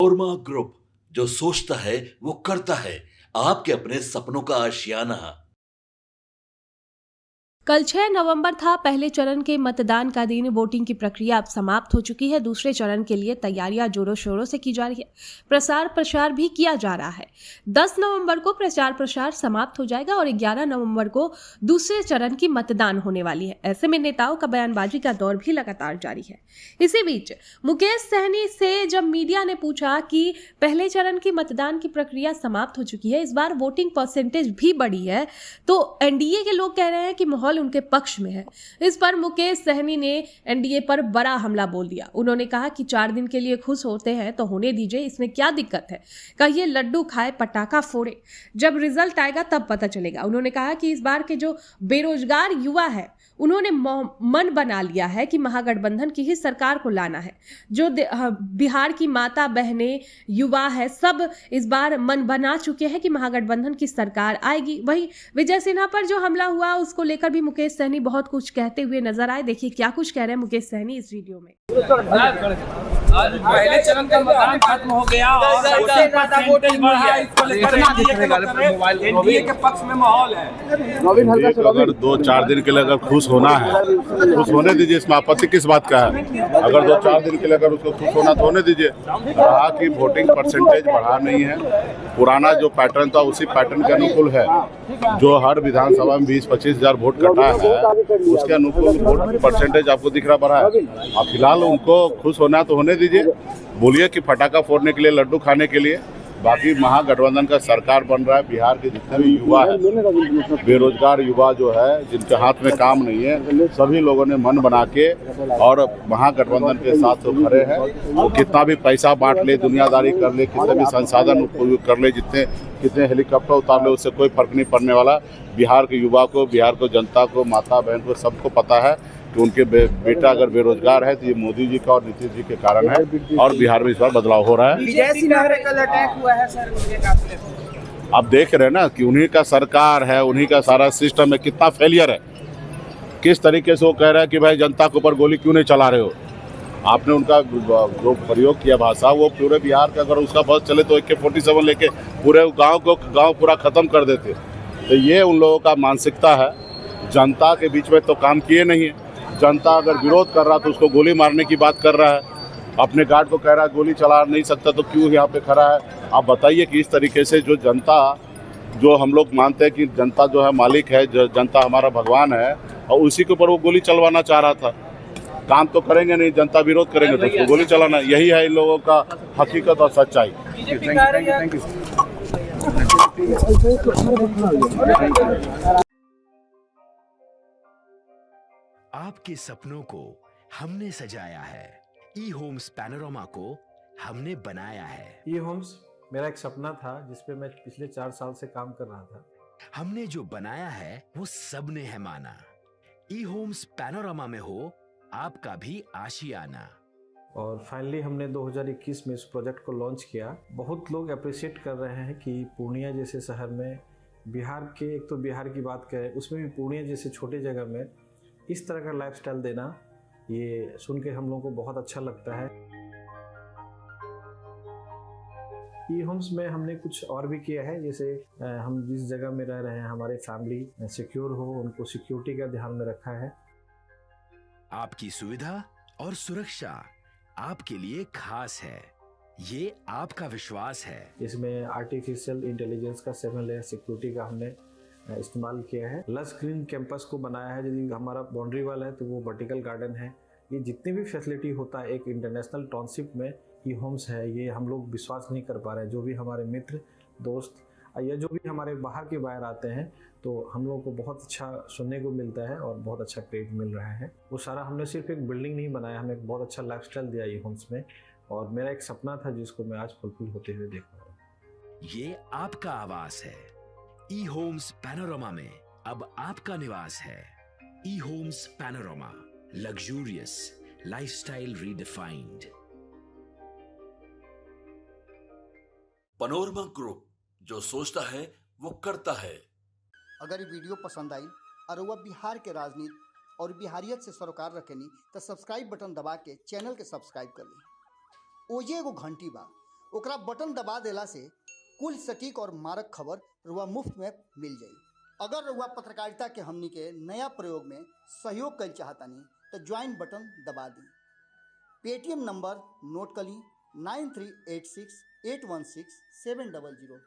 Panorama Group, जो सोचता है वो करता है। आपके अपने सपनों का आशियाना। कल 6 नवंबर था। पहले चरण के मतदान का दिन। वोटिंग की प्रक्रिया अब समाप्त हो चुकी है। दूसरे चरण के लिए तैयारियां जोरों शोरों से की जा रही है। प्रसार प्रचार भी किया जा रहा है। 10 नवंबर को प्रचार प्रसार समाप्त हो जाएगा और 11 नवंबर को दूसरे चरण की मतदान होने वाली है। ऐसे में नेताओं का बयानबाजी का दौर भी लगातार जारी है। इसी बीच मुकेश सहनी से जब मीडिया ने पूछा कि पहले चरण की मतदान की प्रक्रिया समाप्त हो चुकी है, इस बार वोटिंग परसेंटेज भी बढ़ी है, तो एनडीए के लोग कह रहे हैं कि माहौल उनके पक्ष में है। इस पर मुकेश सहनी ने एनडीए पर बड़ा हमला बोल दिया। उन्होंने कहा कि 4 दिन के लिए खुश होते हैं तो होने दीजिए, इसमें क्या दिक्कत है। कहिए लड्डू खाए पटाखा फोड़े, जब रिजल्ट आएगा तब पता चलेगा। उन्होंने कहा कि इस बार के जो बेरोजगार युवा है उन्होंने मन बना लिया है कि महागठबंधन की ही सरकार को लाना है। जो बिहार की माता बहनें युवा है, सब इस बार मन बना चुके हैं कि महागठबंधन की सरकार आएगी। वहीं विजय सिन्हा पर जो हमला हुआ उसको लेकर भी मुकेश सहनी बहुत कुछ कहते हुए नजर आए। देखिए क्या कुछ कह रहे हैं मुकेश सहनी इस वीडियो में। आज पहले चरण का मतदान खत्म हो गया और एनडीए के पक्ष में माहौल है। अगर 2-4 दिन के लिए अगर खुश होना है, खुश होने दीजिए। इसमें आपत्ति किस बात का है? अगर 2-4 दिन के लिए अगर उसको खुश होना तो होने दीजिए। कहा कि वोटिंग परसेंटेज बढ़ा नहीं है, पुराना जो पैटर्न था उसी पैटर्न के अनुकूल है। जो हर विधानसभा में 20-25 हजार वोट कटा है उसके अनुकूल वोट परसेंटेज आपको दिख रहा बढ़ा है। अब फिलहाल उनको खुश होना तो होने दीजिए। बोलिए कि पटाखा फोड़ने के लिए, लड्डू खाने के लिए। बाकी महागठबंधन का सरकार बन रहा है। बिहार के जितने भी युवा है, बेरोजगार युवा जो है, जिनके हाथ में काम नहीं है, सभी लोगों ने मन बना के और महागठबंधन के साथ तो खड़े हैं। वो कितना भी पैसा बांट ले, दुनियादारी कर ले, कितने भी संसाधन उपयोग कर ले, कितने हेलीकॉप्टर उतार ले, उससे कोई फर्क नहीं पड़ने वाला। बिहार के युवा को, बिहार को जनता को, माता बहन को सबको पता है कि उनके बेटा अगर बेरोजगार है तो ये मोदी जी का और नीतीश जी के कारण है और बिहार में इस बार बदलाव हो रहा है। विजय सिन्हा पे कल अटैक हुआ है सर, उनके काफिले पर। आप देख रहे हैं ना कि उन्हीं का सरकार है, उन्हीं का सारा सिस्टम है, कितना फेलियर है। किस तरीके से वो कह रहा है कि भाई जनता के ऊपर गोली क्यों नहीं चला रहे हो। आपने उनका जो प्रयोग किया भाषा, वो पूरे बिहार का अगर उसका बस चले तो AK-47 लेके पूरे गाँव पूरा खत्म कर देते। तो ये उन लोगों का मानसिकता है। जनता के बीच में तो काम किए नहीं है। जनता अगर विरोध कर रहा तो उसको गोली मारने की बात कर रहा है। अपने गार्ड को कह रहा है गोली चला नहीं सकता तो क्यों यहाँ पे खड़ा है। आप बताइए कि इस तरीके से जो जनता, जो हम लोग मानते हैं कि जनता जो है मालिक है, जनता हमारा भगवान है, और उसी के ऊपर वो गोली चलवाना चाह रहा था। काम तो करेंगे नहीं, जनता विरोध करेंगे तो उसको गोली चलाना। यही है इन लोगों का हकीकत और सच्चाई। Thank you. आपके सपनों को हमने सजाया है। ई होम्स पैनोरमा को हमने बनाया है। ई होम्स मेरा एक सपना था जिसपे मैं पिछले 4 साल से काम कर रहा था। हमने जो बनाया है वो सबने है माना। ई होम्स पैनोरमा में हो आपका भी आशियाना। और फाइनली हमने 2021 में इस प्रोजेक्ट को लॉन्च किया। बहुत लोग अप्रिशिएट कर रहे हैं कि पूर्णिया जैसे शहर में, बिहार के, एक तो बिहार की बात करें उसमें भी पूर्णिया जैसे छोटे जगह में इस तरह का लाइफस्टाइल देना, ये सुन के हम लोगों को बहुत अच्छा लगता है। ई होम्स में हमने कुछ और भी किया है, जैसे हम जिस जगह में रह रहे हैं हमारे फैमिली सिक्योर हो, उनको सिक्योरिटी का ध्यान में रखा है। आपकी सुविधा और सुरक्षा आपके लिए खास है, ये आपका विश्वास है। इसमें आर्टिफिशियल इंटेलिजेंस का 7 लेयर सिक्योरिटी का हमने इस्तेमाल किया है। लस ग्रीन कैंपस को बनाया है। यदि हमारा बाउंड्री वाल है तो वो वर्टिकल गार्डन है। ये जितनी भी फैसिलिटी होता है एक इंटरनेशनल टाउनशिप में ई होम्स है, ये हम लोग विश्वास नहीं कर पा रहे हैं। जो भी हमारे मित्र, दोस्त या जो भी हमारे बाहर के बाहर आते हैं तो हम लोगों को बहुत अच्छा सुनने को मिलता है और बहुत अच्छा क्रेडिट मिल रहा है। वो सारा हमने सिर्फ एक बिल्डिंग नहीं बनाया, हमें एक बहुत अच्छा लाइफस्टाइल दिया ई होम्स में, और मेरा एक सपना था जिसको मैं आज फुलफिल होते हुए देख रहा हूँ। ये आपका आवास है। ई होम्स पैनोरमा में अब आपका निवास है। E Homes Panorama, luxurious lifestyle redefined. Panorama Group, जो सोचता है वो करता है। अगर ये वीडियो पसंद आई और वह बिहार के राजनीति और बिहारियत से सरोकार रखेनी तो सब्सक्राइब बटन दबा के चैनल के सब्सक्राइब कर ली। ओजे एगो घंटी बा, ओकरा बटन दबा देला से कुल सटीक और मारक खबर रुआ मुफ्त में मिल जाई। अगर रुआ पत्रकारिता के हमनी के नया प्रयोग में सहयोग कर चाहतानी तो ज्वाइन बटन दबा दी। पेटीएम नंबर नोट कर ली 9386816700।